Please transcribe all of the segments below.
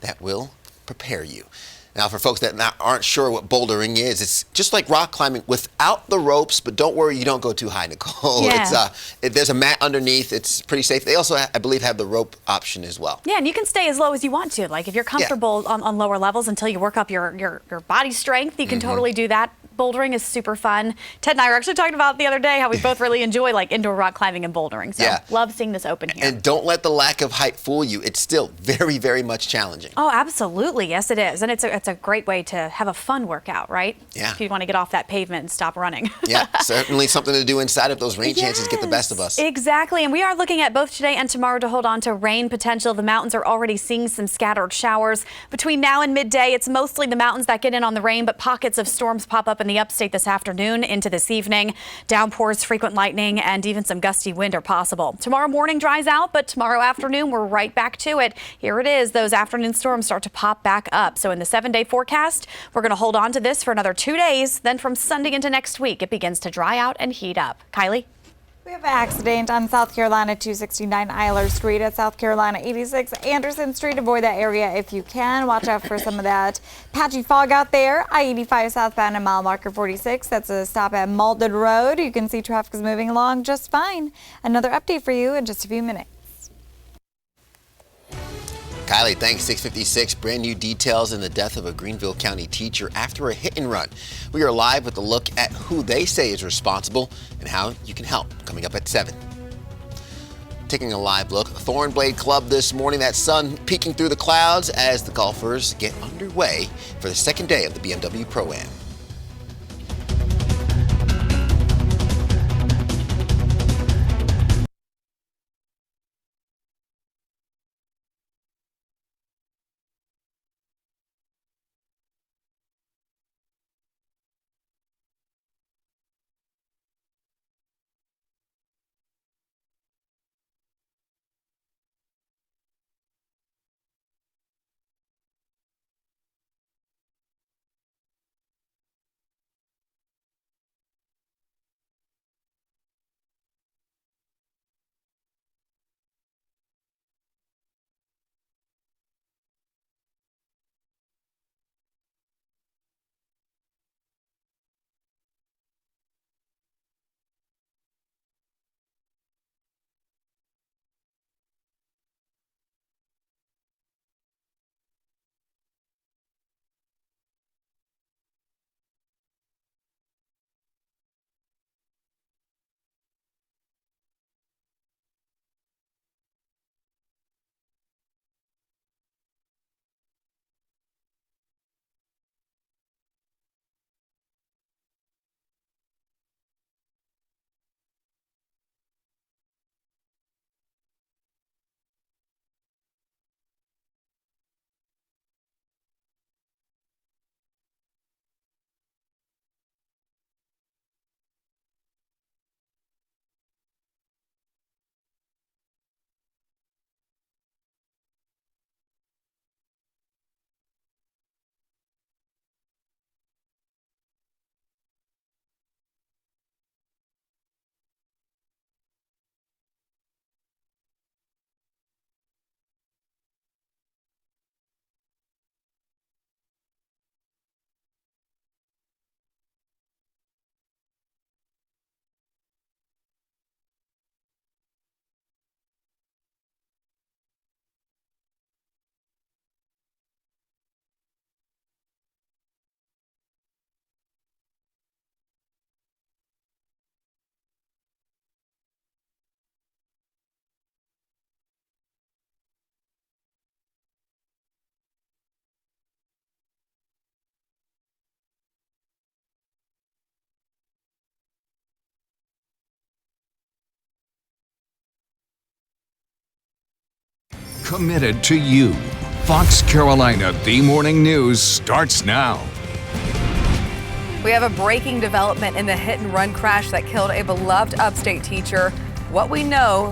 that will prepare you. Now, for folks that aren't sure what bouldering is, it's just like rock climbing without the ropes, but don't worry, you don't go too high, Nicole. Yeah. There's a mat underneath. It's pretty safe. They also, I believe, have the rope option as well. Yeah, and you can stay as low as you want to. Like if you're comfortable on lower levels until you work up your body strength, you can totally do that. Bouldering is super fun. Ted and I were actually talking about the other day how we both really enjoy like indoor rock climbing and bouldering. So love seeing this open here. And don't let the lack of height fool you. It's still very, very much challenging. Oh, absolutely. Yes, it is. And it's a great way to have a fun workout, right? Yeah. If you want to get off that pavement and stop running. Yeah, certainly something to do inside if those rain chances get the best of us. Exactly. And we are looking at both today and tomorrow to hold on to rain potential. The mountains are already seeing some scattered showers. Between now and midday, it's mostly the mountains that get in on the rain, but pockets of storms pop up in the upstate this afternoon into this evening. Downpours, frequent lightning, and even some gusty wind are possible. Tomorrow morning dries out, but tomorrow afternoon we're right back to it. Here it is. Those afternoon storms start to pop back up. So in the 7-day forecast, we're going to hold on to this for another 2 days. Then from Sunday into next week, it begins to dry out and heat up. Kylie? We have an accident on South Carolina 269 Eiler Street at South Carolina 86 Anderson Street. Avoid that area if you can. Watch out for some of that patchy fog out there. I-85 southbound at mile marker 46. That's a stop at Malden Road. You can see traffic is moving along just fine. Another update for you in just a few minutes. Kylie, thanks. 6:56, brand new details in the death of a Greenville County teacher after a hit and run. We are live with a look at who they say is responsible and how you can help, coming up at 7. Taking a live look, Thornblade Club this morning, that sun peeking through the clouds as the golfers get underway for the second day of the BMW Pro-Am. Committed to you. Fox Carolina, the morning news starts now. We have a breaking development in the hit-and-run crash that killed a beloved upstate teacher. What we know,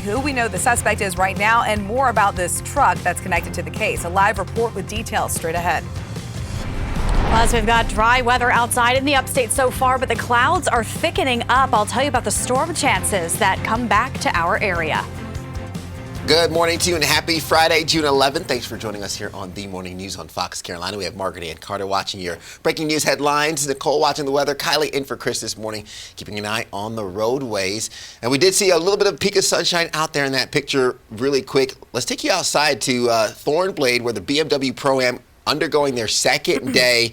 who we know the suspect is right now, and more about this truck that's connected to the case. A live report with details straight ahead. Plus, we've got dry weather outside in the upstate so far, but the clouds are thickening up. I'll tell you about the storm chances that come back to our area. Good morning to you and happy Friday, June 11th. Thanks for joining us here on The Morning News on Fox Carolina. We have Margaret and Carter watching your breaking news headlines, Nicole watching the weather, Kylie in for Chris this morning, keeping an eye on the roadways. And we did see a little bit of peak of sunshine out there in that picture really quick. Let's take you outside to Thornblade, where the BMW Pro-Am undergoing their second day.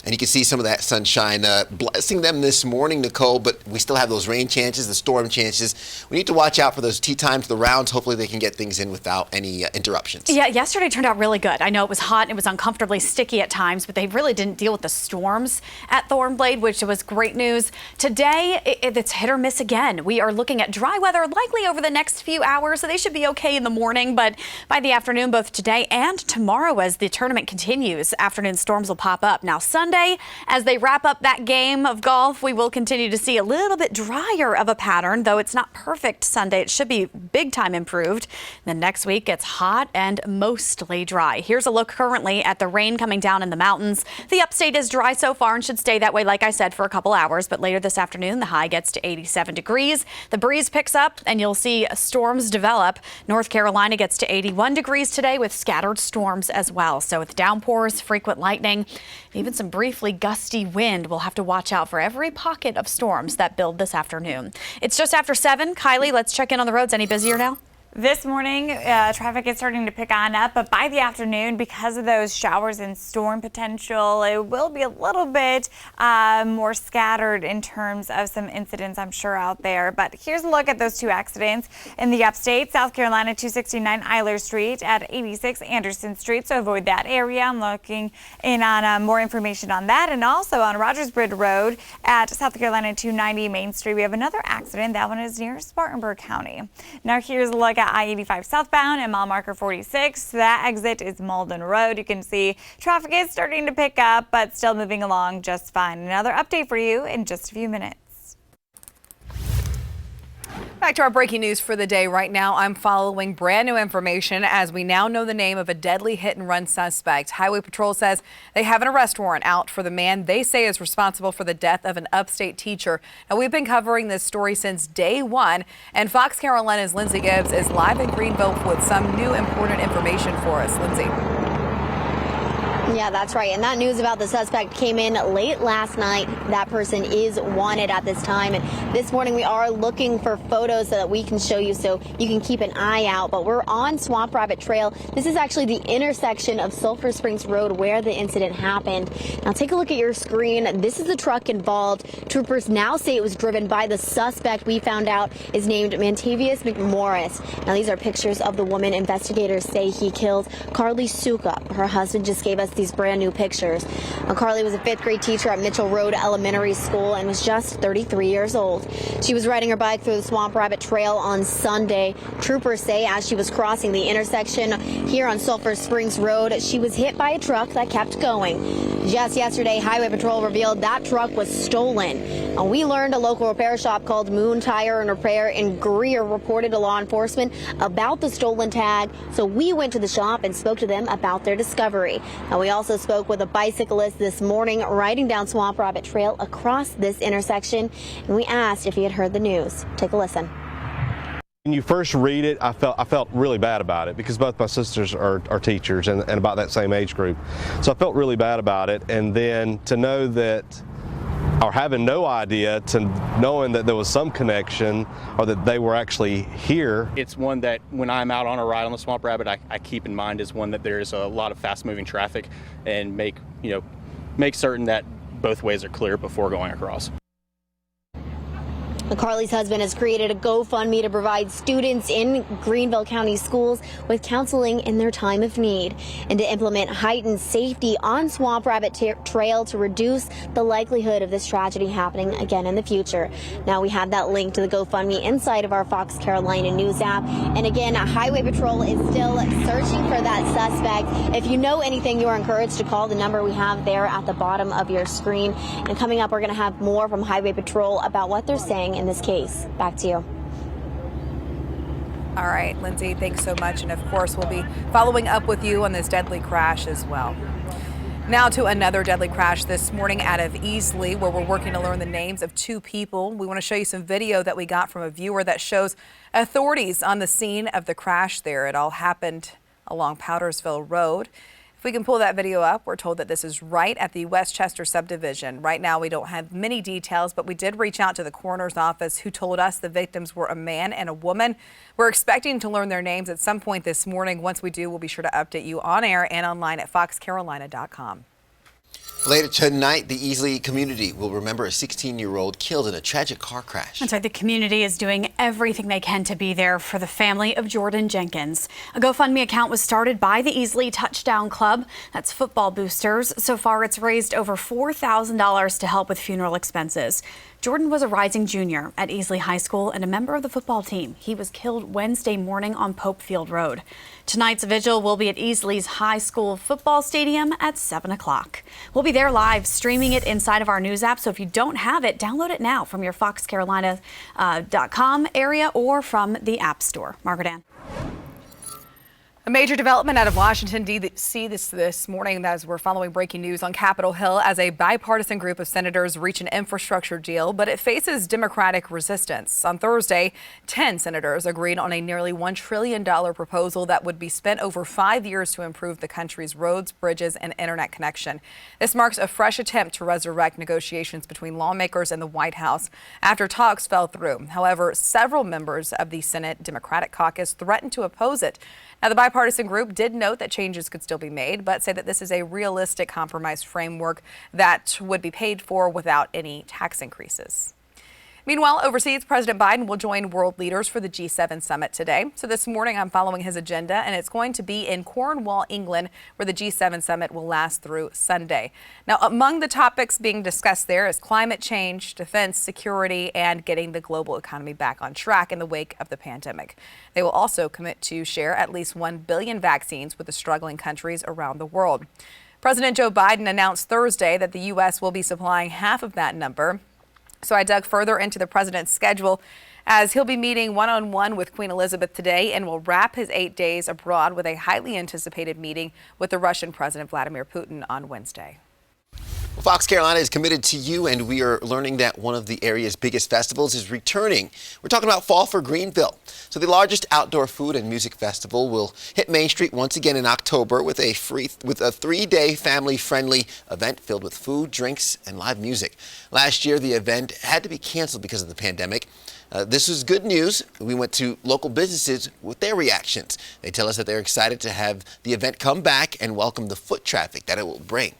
And you can see some of that sunshine blessing them this morning, Nicole, but we still have those rain chances, the storm chances. We need to watch out for those tee times, the rounds. Hopefully they can get things in without any interruptions. Yeah, yesterday turned out really good. I know it was hot and it was uncomfortably sticky at times, but they really didn't deal with the storms at Thornblade, which was great news. Today, it's hit or miss again. We are looking at dry weather likely over the next few hours, so they should be okay in the morning, but by the afternoon, both today and tomorrow as the tournament continues, afternoon storms will pop up. Now, Sunday, as they wrap up that game of golf, we will continue to see a little bit drier of a pattern, though it's not perfect Sunday. It should be big time improved. Then next week it's hot and mostly dry. Here's a look currently at the rain coming down in the mountains. The upstate is dry so far and should stay that way, like I said, for a couple hours. But later this afternoon, the high gets to 87 degrees. The breeze picks up and you'll see storms develop. North Carolina gets to 81 degrees today with scattered storms as well. So with downpours, frequent lightning, even some briefly gusty wind, we'll have to watch out for every pocket of storms that build this afternoon. It's just after 7. Kylie, let's check in on the roads. Any busier now? This morning, traffic is starting to pick on up, but by the afternoon, because of those showers and storm potential, it will be a little bit more scattered in terms of some incidents, I'm sure, out there. But here's a look at those two accidents in the upstate. South Carolina 269 Eiler Street at 86 Anderson Street, so avoid that area. I'm looking in on more information on that. And also on Rogersbridge Road at South Carolina 290 Main Street, we have another accident. That one is near Spartanburg County. Now here's a look at I-85 southbound and mile marker 46. That exit is Malden Road. You can see traffic is starting to pick up, but still moving along just fine. Another update for you in just a few minutes. Back to our breaking news for the day. Right now, I'm following brand new information as we now know the name of a deadly hit-and-run suspect. Highway Patrol says they have an arrest warrant out for the man they say is responsible for the death of an upstate teacher. Now, we've been covering this story since day one, and Fox Carolina's Lindsay Gibbs is live in Greenville with some new important information for us. Lindsay. Yeah, that's right. And that news about the suspect came in late last night. That person is wanted at this time. And this morning we are looking for photos so that we can show you so you can keep an eye out. But we're on Swamp Rabbit Trail. This is actually the intersection of Sulphur Springs Road where the incident happened. Now take a look at your screen. This is the truck involved. Troopers now say it was driven by the suspect we found out is named Mantavius McMorris. Now these are pictures of the woman investigators say he killed, Carly Suka. Her husband just gave us these brand new pictures. Carly was a 5th grade teacher at Mitchell Road Elementary School and was just 33 years old. She was riding her bike through the Swamp Rabbit Trail on Sunday. Troopers say as she was crossing the intersection here on Sulphur Springs Road, she was hit by a truck that kept going. Just yesterday, Highway Patrol revealed that truck was stolen. We learned a local repair shop called Moon Tire and Repair in Greer reported to law enforcement about the stolen tag, so we went to the shop and spoke to them about their discovery. Now, we also spoke with a bicyclist this morning riding down Swamp Rabbit Trail across this intersection, and we asked if he had heard the news. Take a listen. When you first read it, I felt really bad about it because both my sisters are teachers and about that same age group. So I felt really bad about it, and then to know that, or having no idea, to knowing that there was some connection or that they were actually here. It's one that when I'm out on a ride on the Swamp Rabbit, I keep in mind as one that there's a lot of fast moving traffic and make certain that both ways are clear before going across. Carly's husband has created a GoFundMe to provide students in Greenville County schools with counseling in their time of need and to implement heightened safety on Swamp Rabbit Trail to reduce the likelihood of this tragedy happening again in the future. Now we have that link to the GoFundMe inside of our Fox Carolina News app. And again, Highway Patrol is still searching for that suspect. If you know anything, you are encouraged to call the number we have there at the bottom of your screen. And coming up, we're going to have more from Highway Patrol about what they're saying in this case. Back to you. All right, Lindsay, thanks so much. And of course, we'll be following up with you on this deadly crash as well. Now to another deadly crash this morning out of Easley, where we're working to learn the names of two people. We want to show you some video that we got from a viewer that shows authorities on the scene of the crash there. It all happened along Powdersville Road. If we can pull that video up, we're told that this is right at the Westchester subdivision. Right now, we don't have many details, but we did reach out to the coroner's office, who told us the victims were a man and a woman. We're expecting to learn their names at some point this morning. Once we do, we'll be sure to update you on air and online at foxcarolina.com. Later tonight, the Easley community will remember a 16-year-old killed in a tragic car crash. That's right. The community is doing everything they can to be there for the family of Jordan Jenkins. A GoFundMe account was started by the Easley Touchdown Club. That's football boosters. So far, it's raised over $4,000 to help with funeral expenses. Jordan was a rising junior at Easley High School and a member of the football team. He was killed Wednesday morning on Pope Field Road. Tonight's vigil will be at Easley's High School football stadium at 7 o'clock. We'll be there live streaming it inside of our news app. So if you don't have it, download it now from your foxcarolina.com area or from the App Store. Margaret Ann. A major development out of Washington, D.C. this morning as we're following breaking news on Capitol Hill as a bipartisan group of senators reach an infrastructure deal, but it faces Democratic resistance. On Thursday, 10 senators agreed on a nearly $1 trillion proposal that would be spent over 5 years to improve the country's roads, bridges, and internet connection. This marks a fresh attempt to resurrect negotiations between lawmakers and the White House after talks fell through. However, several members of the Senate Democratic caucus threatened to oppose it. Now, the bipartisan group did note that changes could still be made, but say that this is a realistic compromise framework that would be paid for without any tax increases. Meanwhile, overseas, President Biden will join world leaders for the G7 summit today. So this morning, I'm following his agenda, and it's going to be in Cornwall, England, where the G7 summit will last through Sunday. Now, among the topics being discussed there is climate change, defense, security, and getting the global economy back on track in the wake of the pandemic. They will also commit to share at least 1 billion vaccines with the struggling countries around the world. President Joe Biden announced Thursday that the U.S. will be supplying half of that number. So I dug further into the president's schedule as he'll be meeting one-on-one with Queen Elizabeth today and will wrap his 8 days abroad with a highly anticipated meeting with the Russian President Vladimir Putin on Wednesday. Well, Fox Carolina is committed to you, and we are learning that one of the area's biggest festivals is returning. We're talking about Fall for Greenville. So the largest outdoor food and music festival will hit Main Street once again in October with a 3-day family-friendly event filled with food, drinks, and live music. Last year, the event had to be canceled because of the pandemic. This was good news. We went to local businesses with their reactions. They tell us that they're excited to have the event come back and welcome the foot traffic that it will bring.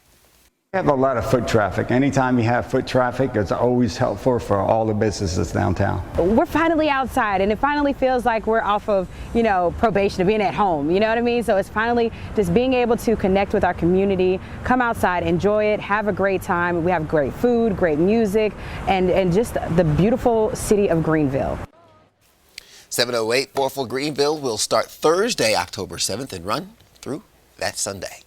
We have a lot of foot traffic. Anytime you have foot traffic, it's always helpful for all the businesses downtown. We're finally outside, and it finally feels like we're off of, probation of being at home. You know what I mean? So it's finally just being able to connect with our community, come outside, enjoy it, have a great time. We have great food, great music, and just the beautiful city of Greenville. 708 Fall for Greenville will start Thursday, October 7th, and run through that Sunday.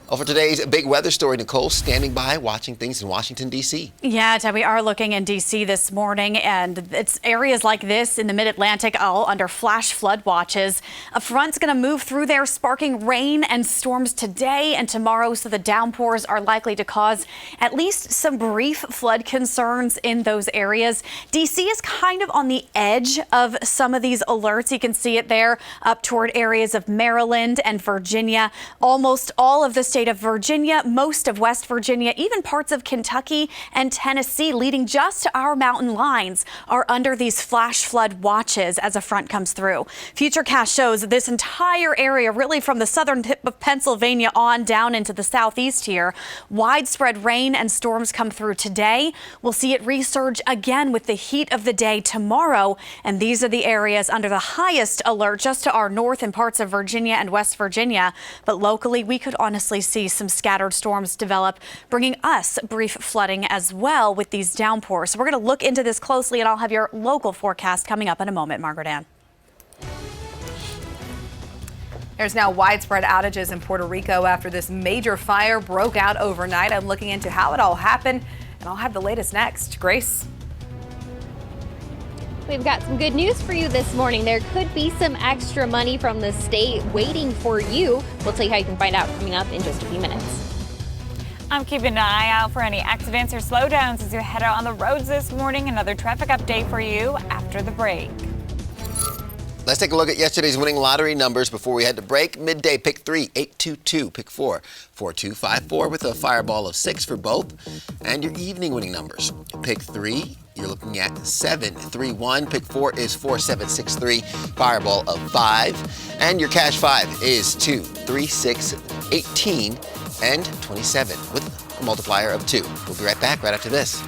Well, for today's big weather story, Nicole standing by watching things in Washington, D.C. Yeah, Ted, we are looking in D.C. this morning, and it's areas like this in the mid-Atlantic all under flash flood watches. A front's going to move through there, sparking rain and storms today and tomorrow, so the downpours are likely to cause at least some brief flood concerns in those areas. D.C. is kind of on the edge of some of these alerts. You can see it there up toward areas of Maryland and Virginia. Almost all of the state of Virginia, most of West Virginia, even parts of Kentucky and Tennessee, leading just to our mountain lines, are under these flash flood watches as a front comes through. Futurecast shows this entire area, really from the southern tip of Pennsylvania on down into the southeast here, widespread rain and storms come through today. We'll see it resurge again with the heat of the day tomorrow, and these are the areas under the highest alert just to our north and parts of Virginia and West Virginia. But locally, we could honestly see some scattered storms develop, bringing us brief flooding as well with these downpours. So we're going to look into this closely, and I'll have your local forecast coming up in a moment. Margaret Ann. There's now widespread outages in Puerto Rico after this major fire broke out overnight. I'm looking into how it all happened, and I'll have the latest next. Grace? We've got some good news for you this morning. There could be some extra money from the state waiting for you. We'll tell you how you can find out coming up in just a few minutes. I'm keeping an eye out for any accidents or slowdowns as you head out on the roads this morning. Another traffic update for you after the break. Let's take a look at yesterday's winning lottery numbers before we head to break. Midday, pick 3, 822. Pick 4, 4254 with a fireball of 6 for both. And your evening winning numbers. Pick 3, you're looking at 731. Pick 4 is 4763. Fireball of 5. And your cash 5 is 2, 3, 6, 18, and 27 with a multiplier of 2. We'll be right back right after this.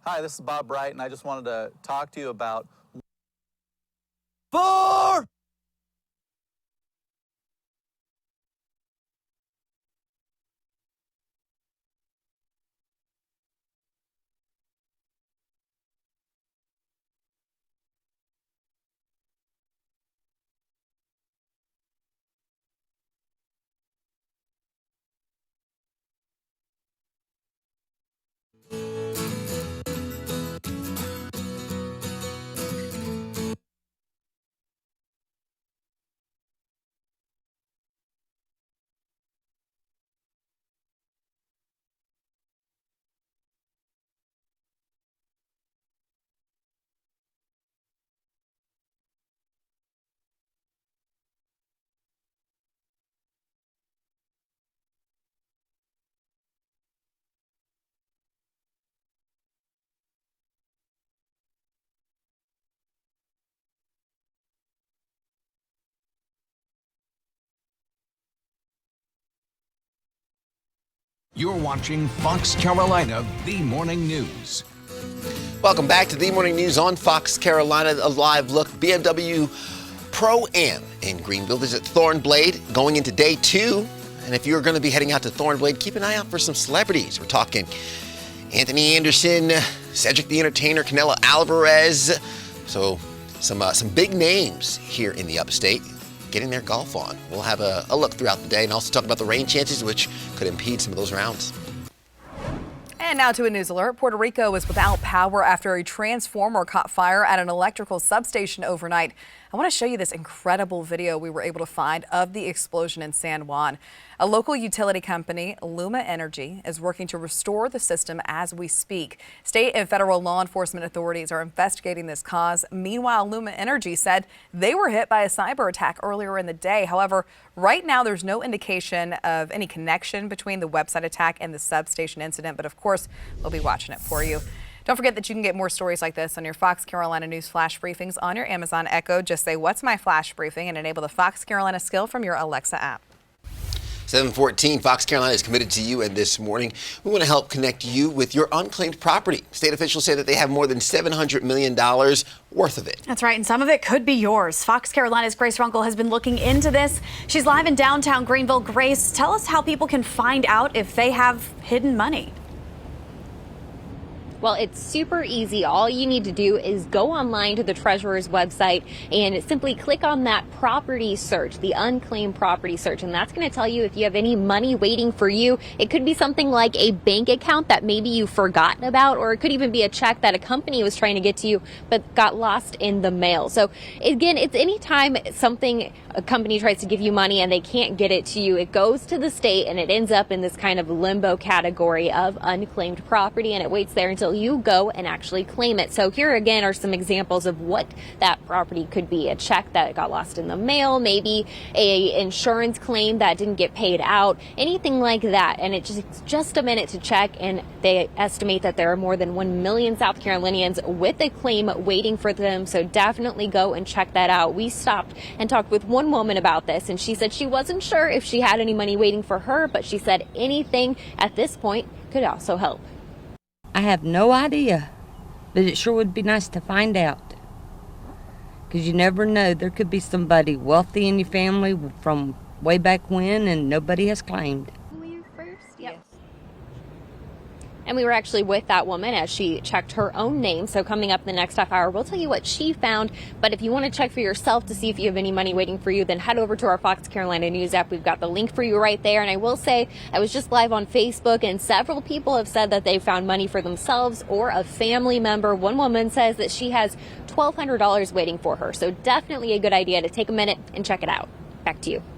Hi, this is Bob Bright, and I just wanted to talk to you about 4! You're watching Fox Carolina, the morning news. Welcome back to the Morning News on Fox Carolina, a live look. BMW Pro-Am in Greenville. Visit Thornblade going into day 2. And if you're going to be heading out to Thornblade, keep an eye out for some celebrities. We're talking Anthony Anderson, Cedric the Entertainer, Canelo Alvarez. So some big names here in the upstate getting their golf on. We'll have a look throughout the day and also talk about the rain chances, which could impede some of those rounds. And now to a news alert. Puerto Rico is without power after a transformer caught fire at an electrical substation overnight. I want to show you this incredible video we were able to find of the explosion in San Juan. A local utility company, Luma Energy, is working to restore the system as we speak. State and federal law enforcement authorities are investigating this cause. Meanwhile, Luma Energy said they were hit by a cyber attack earlier in the day. However, right now there's no indication of any connection between the website attack and the substation incident. But of course, we'll be watching it for you. Don't forget that you can get more stories like this on your Fox Carolina News Flash Briefings on your Amazon Echo. Just say, "What's my flash briefing?" and enable the Fox Carolina skill from your Alexa app. 714, Fox Carolina is committed to you, and this morning we want to help connect you with your unclaimed property. State officials say that they have more than $700 million worth of it. That's right, and some of it could be yours. Fox Carolina's Grace Runkel has been looking into this. She's live in downtown Greenville. Grace, tell us how people can find out if they have hidden money. Well, it's super easy. All you need to do is go online to the Treasurer's website and simply click on that property search, the unclaimed property search, and that's going to tell you if you have any money waiting for you. It could be something like a bank account that maybe you've forgotten about, or it could even be a check that a company was trying to get to you but got lost in the mail. So again, it's anytime a company tries to give you money and they can't get it to you, it goes to the state and it ends up in this kind of limbo category of unclaimed property, and it waits there until you go and actually claim it. So here again are some examples of what that property could be: a check that got lost in the mail, maybe a insurance claim that didn't get paid out, anything like that. And it's just a minute to check, and they estimate that there are more than 1 million South Carolinians with a claim waiting for them. So definitely go and check that out. We stopped and talked with one woman about this, and she said she wasn't sure if she had any money waiting for her, but she said anything at this point could also help. I have no idea, but it sure would be nice to find out, because you never know. There could be somebody wealthy in your family from way back when and nobody has claimed. And we were actually with that woman as she checked her own name. So coming up in the next half hour, we'll tell you what she found. But if you want to check for yourself to see if you have any money waiting for you, then head over to our Fox Carolina News app. We've got the link for you right there. And I will say, I was just live on Facebook, and several people have said that they found money for themselves or a family member. One woman says that she has $1,200 waiting for her. So definitely a good idea to take a minute and check it out. Back to you.